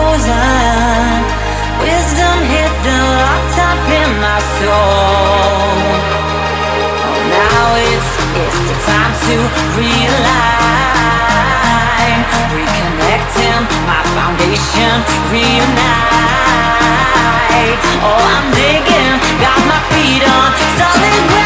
frozen. Wisdom hidden, locked up in my soul. Oh, now it's the time to realign, reconnecting my foundation, reunite. Oh, I'm digging, got my feet on solid ground.